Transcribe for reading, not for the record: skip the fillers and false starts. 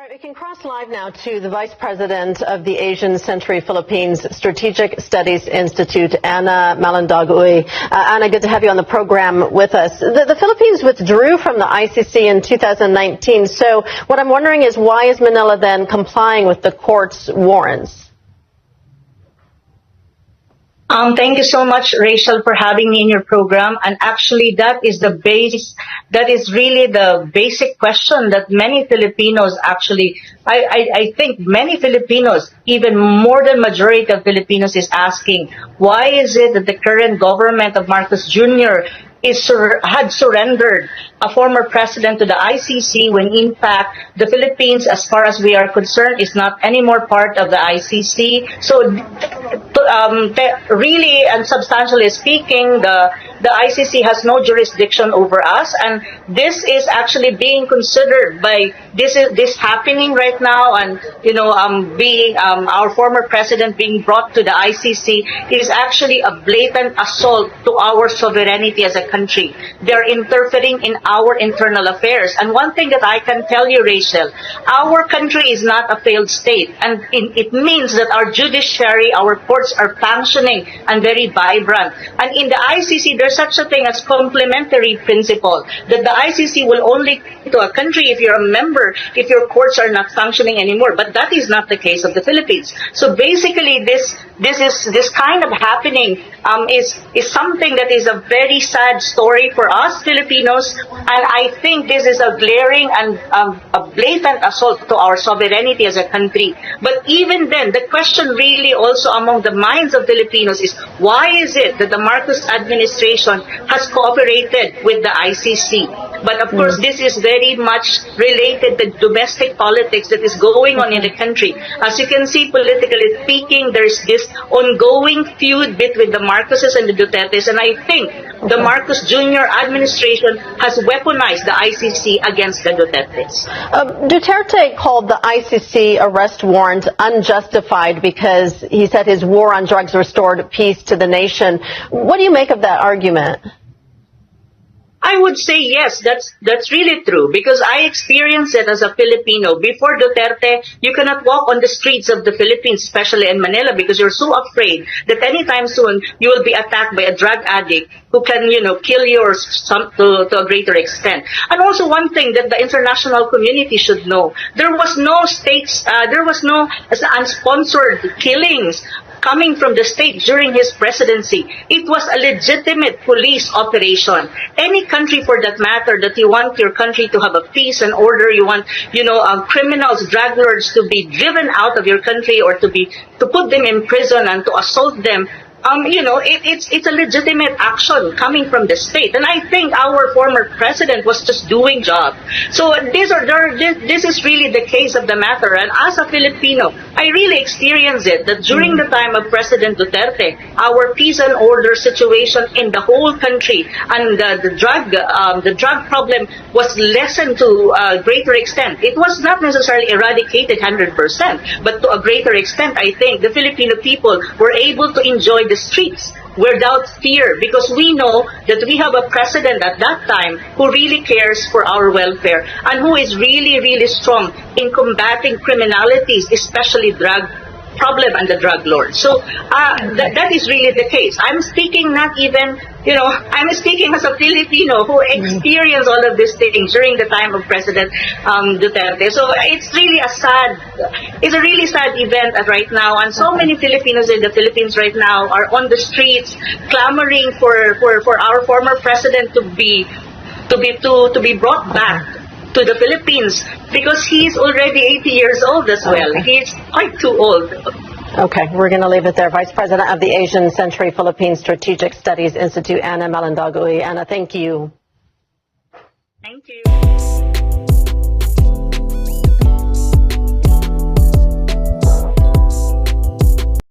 We can cross live now to the Vice President of the Asian Century Philippines Strategic Studies Institute, Anna Malandog-Uy. Anna, good to have you on the program with us. The Philippines withdrew from the ICC in 2019, so what I'm wondering is why is Manila then complying with the court's warrants? Thank you so much, Rachel, for having me in your program. And actually, that is really the basic question that many Filipinos actually, I think many Filipinos, even more than majority of Filipinos, is asking, why is it that the current government of Marcos Jr. had surrendered a former president to the ICC when in fact the Philippines, as far as we are concerned, is not anymore part of the ICC. So really and substantially speaking, the ICC has no jurisdiction over us, and this is actually being considered by this happening right now, and being our former president being brought to the ICC is actually a blatant assault to our sovereignty as a country. They're interfering in our internal affairs. And one thing that I can tell you, Rachel, our country is not a failed state, and it means that our judiciary, our courts are functioning and very vibrant. And in the ICC, there's such a thing as complementary principle, that the ICC will only to a country if you're a member, if your courts are not functioning anymore. But that is not the case of the Philippines. So basically, this kind of happening is something that is a very sad story for us Filipinos, and I think this is a glaring and a blatant assault to our sovereignty as a country. But even then, the question really also among the minds of Filipinos is, why is it that the Marcos administration has cooperated with the ICC? But of course, this is very much related to domestic politics that is going on in the country. As you can see, politically speaking, there's this ongoing feud between the Marcoses and the Dutertes, and I think the Marcos Jr. administration has weaponized the ICC against the Dutertes. Duterte called the ICC arrest warrant unjustified because he said his war on drugs restored peace to the nation. What do you make of that argument? I would say yes, that's really true, because I experienced it as a Filipino. Before Duterte, you cannot walk on the streets of the Philippines, especially in Manila, because you're so afraid that anytime soon you will be attacked by a drug addict who can, kill you or to a greater extent. And also one thing that the international community should know, there was no unsponsored killings coming from the state during his presidency. It was a legitimate police operation. Any country for that matter that you want your country to have a peace and order, you want, criminals, drug lords to be driven out of your country or to put them in prison and to assault them, it's a legitimate action coming from the state, and I think our former president was just doing job. So this is really the case of the matter. And as a Filipino, I really experienced it that during the time of President Duterte, our peace and order situation in the whole country and the drug problem was lessened to a greater extent. It was not necessarily eradicated 100%, but to a greater extent, I think the Filipino people were able to enjoy the streets without fear, because we know that we have a president at that time who really cares for our welfare and who is really, really strong in combating criminalities, especially drug problem and the drug lords. So that is really the case. I'm speaking not even, I'm speaking as a Filipino who experienced all of these things during the time of President Duterte. So it's a really sad event right now, and so many Filipinos in the Philippines right now are on the streets clamoring for our former president to be brought back to the Philippines, because he's already 80 years old as well. He's quite too old. Okay, we're going to leave it there. Vice President of the Asian Century Philippines Strategic Studies Institute, Anna Malandog-Uy. Anna, thank you. Thank you.